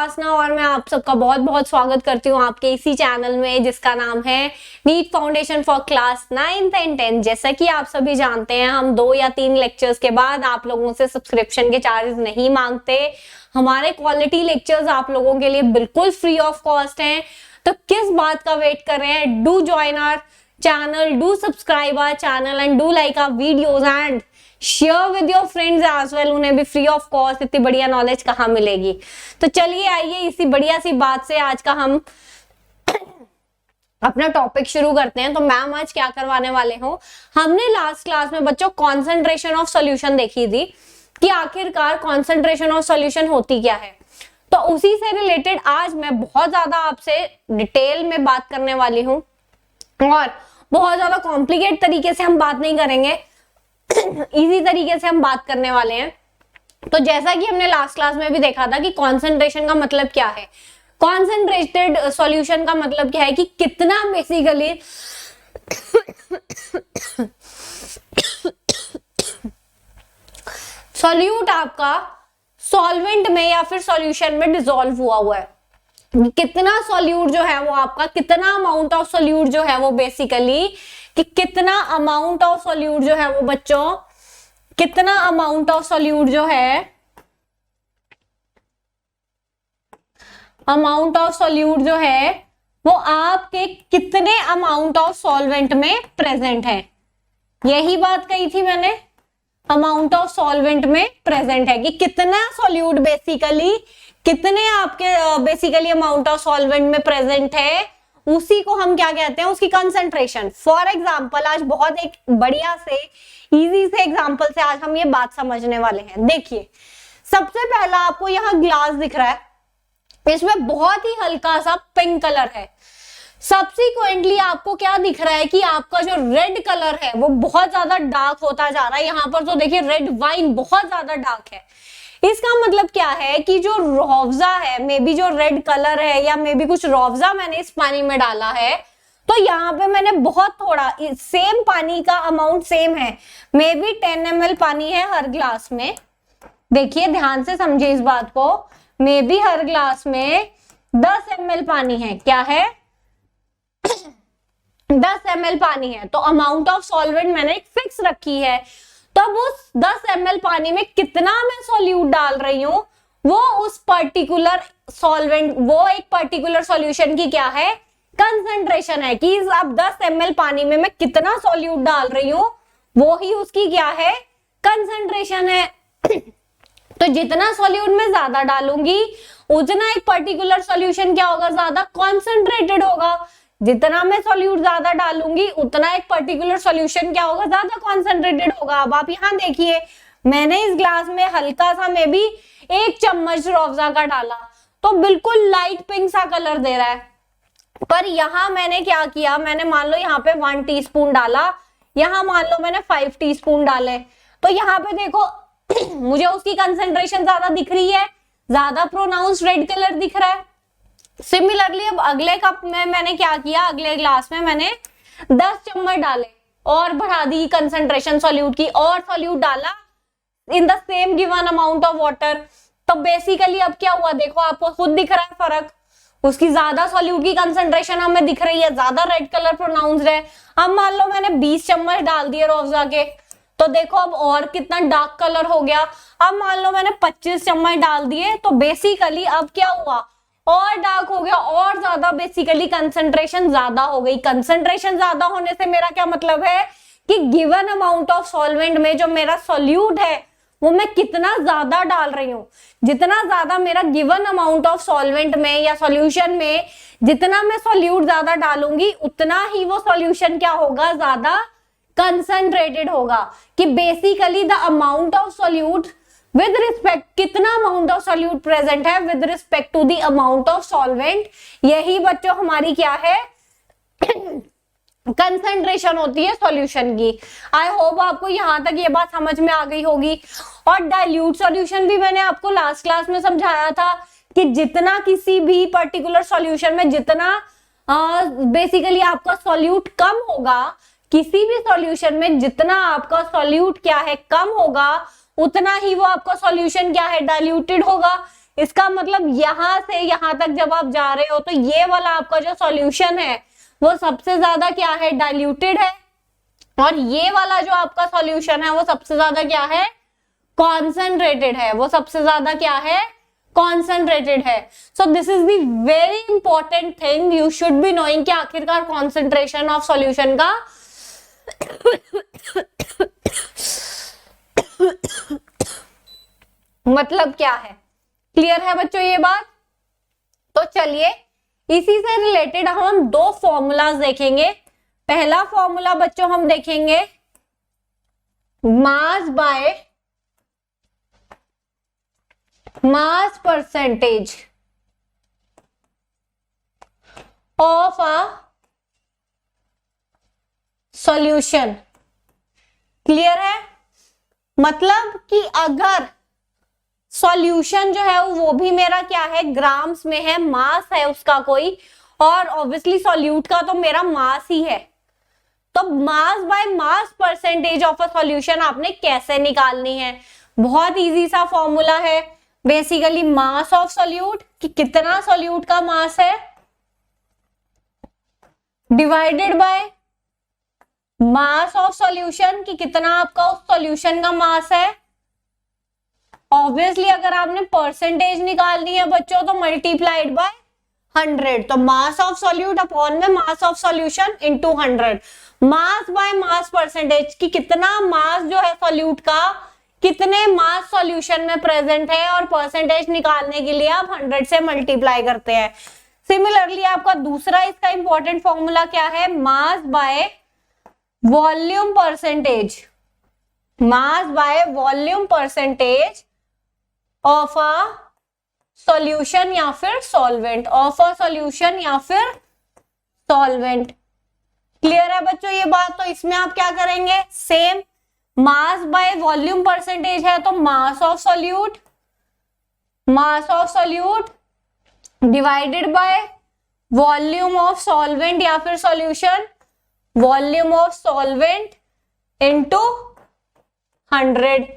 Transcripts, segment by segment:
उपासना और मैं आप सबका बहुत बहुत स्वागत करती हूँ आपके इसी चैनल में जिसका नाम है NEET foundation for class 9th and 10th। जैसा कि आप सभी जानते हैं, हम 2 या 3 लेक्चर्स के बाद आप लोगों से सब्सक्रिप्शन के चार्जेस नहीं मांगते। हमारे क्वालिटी लेक्चर्स आप लोगों के लिए बिल्कुल फ्री ऑफ कॉस्ट हैं। तो किस बात का वेट कर रहे हैं? Do join our channel, do subscribe our channel and do like our videos and share with your friends as well। उन्हें भी फ्री ऑफ कॉस्ट इतनी बढ़िया नॉलेज कहाँ मिलेगी। तो चलिए आइए इसी बढ़िया सी बात से आज का हम अपना टॉपिक शुरू करते हैं। तो मैम आज क्या करवाने वाले हो, हमने लास्ट क्लास में बच्चों कॉन्सेंट्रेशन ऑफ सॉल्यूशन देखी थी कि आखिरकार कॉन्सेंट्रेशन ऑफ सॉल्यूशन होती क्या है। तो उसी से रिलेटेड आज मैं बहुत ज्यादा आपसे डिटेल में बात करने वाली हूँ और बहुत ज्यादा कॉम्प्लिकेट तरीके से हम बात नहीं करेंगे, इजी तरीके से हम बात करने वाले हैं। तो जैसा कि हमने लास्ट क्लास में भी देखा था कि कॉन्सेंट्रेशन का मतलब क्या है। कॉन्सेंट्रेटेड सॉल्यूशन का मतलब क्या है कि कितना बेसिकली सॉल्यूट आपका सॉल्वेंट में या फिर सॉल्यूशन में डिसॉल्व हुआ है। कितना सॉल्यूट जो है वो आपका, कितना अमाउंट ऑफ सॉल्यूट जो है वो बेसिकली कि कितना अमाउंट ऑफ सॉल्यूट जो है वो बच्चों, कितना अमाउंट ऑफ सॉल्यूट जो है, अमाउंट ऑफ सॉल्यूट जो है वो आपके कितने अमाउंट ऑफ सॉल्वेंट में प्रेजेंट है। यही बात कही थी मैंने, अमाउंट ऑफ सॉल्वेंट में प्रेजेंट है कि कितना सॉल्यूट बेसिकली, कितने आपके बेसिकली अमाउंट ऑफ सॉल्वेंट में प्रेजेंट है, उसी को हम क्या कहते हैं, उसकी कंसंट्रेशन। फॉर एग्जांपल आज बहुत एक बढ़िया से इजी से एग्जांपल से आज हम ये बात समझने वाले हैं। देखिए सबसे पहला आपको यहाँ ग्लास दिख रहा है, इसमें बहुत ही हल्का सा पिंक कलर है। सब्सिक्वेंटली आपको क्या दिख रहा है कि आपका जो रेड कलर है वो बहुत ज्यादा डार्क होता जा रहा है। यहाँ पर तो देखिए रेड वाइन बहुत ज्यादा डार्क है। इसका मतलब क्या है कि जो रोअफ़ज़ा है, मे बी जो रेड कलर है या मे बी कुछ रोअफ़ज़ा मैंने इस पानी में डाला है, तो यहाँ पे मैंने बहुत थोड़ा, सेम पानी का अमाउंट सेम है, मे बी 10 ml पानी है हर ग्लास में। देखिए ध्यान से समझे इस बात को, मे बी हर ग्लास में 10 ml पानी है। क्या है? 10 ml पानी है। तो अमाउंट ऑफ सॉल्वेंट मैंने एक फिक्स रखी है। तब उस 10 ml पानी में कितना मैं सॉल्यूट डाल रही हूं, वो उस पर्टिकुलर सॉल्वेंट, वो एक पर्टिकुलर सॉल्यूशन की क्या है, कंसंट्रेशन है कि अब 10 ml पानी में मैं कितना सॉल्यूट डाल रही हूं, वो ही उसकी क्या है, कंसंट्रेशन है। तो जितना सॉल्यूट मैं ज्यादा डालूंगी उतना एक पर्टिकुलर सॉल्यूशन क्या होगा, ज्यादा कॉन्सेंट्रेटेड होगा। जितना मैं सॉल्यूट ज्यादा डालूंगी उतना एक पर्टिकुलर सॉल्यूशन क्या होगा, ज्यादा कॉन्सेंट्रेटेड होगा। अब आप यहाँ देखिए, मैंने इस ग्लास में हल्का सा में भी 1 चम्मच रोअफ़ज़ा का डाला तो बिल्कुल लाइट पिंक सा कलर दे रहा है। पर यहाँ मैंने क्या किया, मैंने मान लो यहाँ पे 1 टीस्पून डाला, यहाँ मान लो मैंने 5 टीस्पून डाले, तो यहाँ पे देखो मुझे उसकी कंसेंट्रेशन ज्यादा दिख रही है, ज्यादा प्रोनाउंस रेड कलर दिख रहा है। सिमिलरली अब अगले कप में मैंने क्या किया, अगले ग्लास में मैंने 10 चम्मच डाले और बढ़ा दी कंसंट्रेशन सॉल्यूट की, और सॉल्यूट डाला in the same given amount of water. तो बेसिकली अब क्या हुआ, देखो आपको खुद दिख रहा है फर्क, उसकी ज्यादा सॉल्यूट की कंसंट्रेशन हमें दिख रही है, ज्यादा रेड कलर प्रोनाउंस्ड है। अब मान लो मैंने 20 चम्मच डाल दिए रोअफ़ज़ा के, तो देखो अब और कितना डार्क कलर हो गया। अब मान लो मैंने 25 चम्मच डाल दिए, तो बेसिकली अब क्या हुआ, और डार्क हो गया, और ज्यादा बेसिकली कंसंट्रेशन ज्यादा हो गई। कंसंट्रेशन ज्यादा होने से मेरा क्या मतलब है कि गिवन अमाउंट ऑफ सॉल्वेंट में जो मेरा सॉल्यूट है वो मैं कितना ज्यादा डाल रही हूँ। जितना ज्यादा मेरा गिवन अमाउंट ऑफ सॉल्वेंट में या सॉल्यूशन में जितना मैं सॉल्यूट ज्यादा डालूंगी उतना ही वो सॉल्यूशन क्या होगा, ज्यादा कंसंट्रेटेड होगा। कि basically the amount of solute with respect, कितना अमाउंट ऑफ सॉल्यूट प्रेजेंट है with respect to the amount of solvent, यही बच्चों हमारी क्या है, कंसंट्रेशन होती है सॉल्यूशन की। आई होप आपको यहां तक ये बात समझ में आ गई होगी। और डाइल्यूट सॉल्यूशन भी मैंने आपको लास्ट क्लास में समझाया था कि जितना किसी भी पर्टिकुलर सॉल्यूशन में जितना बेसिकली आपका सॉल्यूट कम होगा, किसी भी सॉल्यूशन में जितना आपका सॉल्यूट क्या है कम होगा, उतना ही वो आपका सॉल्यूशन क्या है, डाइल्यूटेड होगा। इसका मतलब यहां से यहां तक जब आप जा रहे हो तो ये वाला आपका जो सॉल्यूशन है वो सबसे ज्यादा क्या है, डाइल्यूटेड है, और ये वाला जो आपका सॉल्यूशन है वो सबसे ज्यादा क्या है, कॉन्सेंट्रेटेड है, वो सबसे ज्यादा क्या है, कॉन्सेंट्रेटेड है। सो this is the very important thing you should be knowing कि आखिरकार कॉन्सेंट्रेशन ऑफ सॉल्यूशन का मतलब क्या है। क्लियर है बच्चों ये बात? तो चलिए इसी से रिलेटेड हम दो फॉर्मूलाज देखेंगे। पहला फॉर्मूला बच्चों हम देखेंगे mass by mass percentage of a solution. Clear है? मतलब कि अगर सॉल्यूशन जो है वो भी मेरा क्या है, ग्राम्स में है, मास है उसका कोई, और ऑब्वियसली सॉल्यूट का तो मेरा मास ही है, तो mass by mass percentage of a solution आपने कैसे निकालनी है। बहुत इजी सा फॉर्मूला है, बेसिकली मास ऑफ सॉल्यूट कि कितना सॉल्यूट का मास है divided by mass of solution कि कितना आपका उस सॉल्यूशन का मास है। ऑब्वियसली अगर आपने परसेंटेज निकालनी है बच्चों तो मल्टीप्लाइड बाय 100, तो मास ऑफ सॉल्यूट अपॉन में mass of solution into 100। Mass by mass percentage कि कितना मास जो है सॉल्यूट का, कितने मास सॉल्यूशन में प्रेजेंट है, और परसेंटेज निकालने के लिए आप 100 से मल्टीप्लाई करते हैं। सिमिलरली आपका दूसरा इसका इंपॉर्टेंट फॉर्मूला क्या है, mass by volume percentage, mass by volume percentage of a solution या फिर सॉल्वेंट, ऑफ अ सॉल्यूशन या फिर सॉल्वेंट। क्लियर है बच्चों ये बात? तो इसमें आप क्या करेंगे, same mass by volume percentage है तो mass of solute, mass of solute divided by volume of solvent या फिर solution, volume of solvent into 100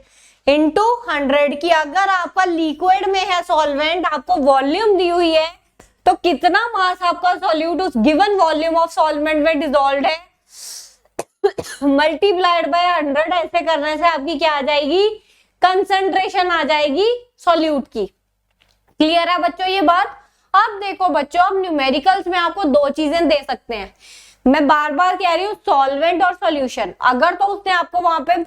into 100 की अगर आपका लिक्विड में है सॉल्वेंट, आपको वॉल्यूम दी हुई है तो कितना मास आपका सॉल्यूट उस गिवन वॉल्यूम ऑफ सॉल्वेंट में डिसॉल्व्ड है मल्टीप्लाइड बाय 100। ऐसे करने से आपकी क्या आ जाएगी, कंसंट्रेशन आ जाएगी सॉल्यूट की। क्लियर है बच्चों ये बात? अब देखो बच्चों, अब न्यूमेरिकल्स में आपको दो चीजें दे सकते हैं। मैं बार बार कह रही हूँ सॉल्वेंट और सॉल्यूशन, अगर तो उसने आपको वहां पे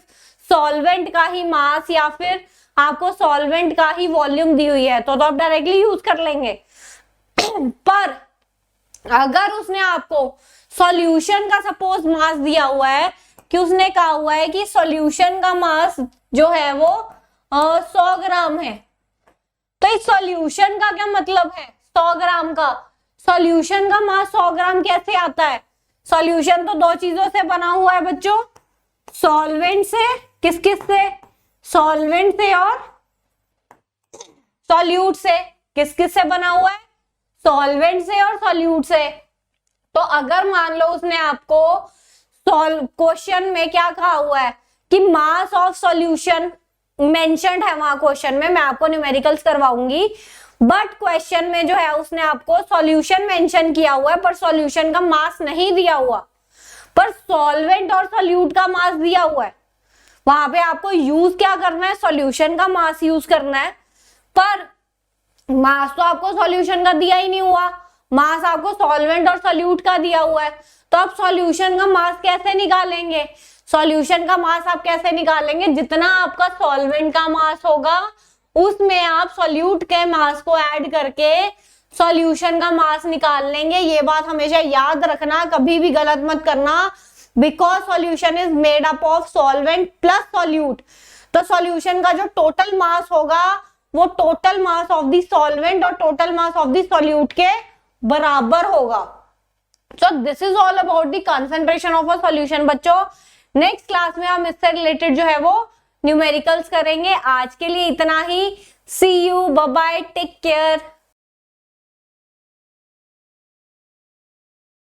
सॉल्वेंट का ही मास या फिर आपको सॉल्वेंट का ही वॉल्यूम दी हुई है तो आप डायरेक्टली यूज कर लेंगे पर अगर उसने आपको सॉल्यूशन का सपोज मास दिया हुआ है कि उसने कहा हुआ है कि सॉल्यूशन का मास जो है वो 100 ग्राम है, तो इस सॉल्यूशन का क्या मतलब है 100 ग्राम का, सॉल्यूशन का मास 100 ग्राम कैसे आता है? सॉल्यूशन तो दो चीजों से बना हुआ है बच्चों, सॉल्वेंट से, किस किस से, सॉल्वेंट से और सॉल्यूट से। किस किस से बना हुआ है? सॉल्वेंट से और सॉल्यूट से। तो अगर मान लो उसने आपको क्वेश्चन में क्या कहा हुआ है कि मास ऑफ सॉल्यूशन मेंशन्ड है वहां क्वेश्चन में, मैं आपको न्यूमेरिकल्स करवाऊंगी, बट क्वेश्चन में जो है उसने आपको सॉल्यूशन मेंशन किया हुआ है पर सॉल्यूशन का मास नहीं दिया हुआ, पर सॉल्वेंट और सॉल्यूट का मास दिया हुआ है। वहां पे आपको यूज क्या करना है, सॉल्यूशन का मास यूज करना है, पर मास तो आपको सॉल्यूशन का दिया ही नहीं हुआ, मास आपको सॉल्वेंट और सॉल्यूट का दिया हुआ है। तो आप सॉल्यूशन का मास कैसे निकालेंगे? सॉल्यूशन का मास आप कैसे निकालेंगे, जितना आपका सॉल्वेंट का मास होगा उसमें आप सॉल्यूट के मास को ऐड करके सॉल्यूशन का मास निकाल लेंगे। ये बात हमेशा याद रखना, कभी भी गलत मत करना, because solution is made up of solvent plus solute. तो सॉल्यूशन का जो टोटल मास होगा वो total mass of the solvent और total mass of the solute के बराबर होगा। So this is all about the concentration of a solution. बच्चों नेक्स्ट क्लास में हम इससे रिलेटेड जो है वो न्यूमेरिकल्स करेंगे। आज के लिए इतना ही। See you, bye bye, take care.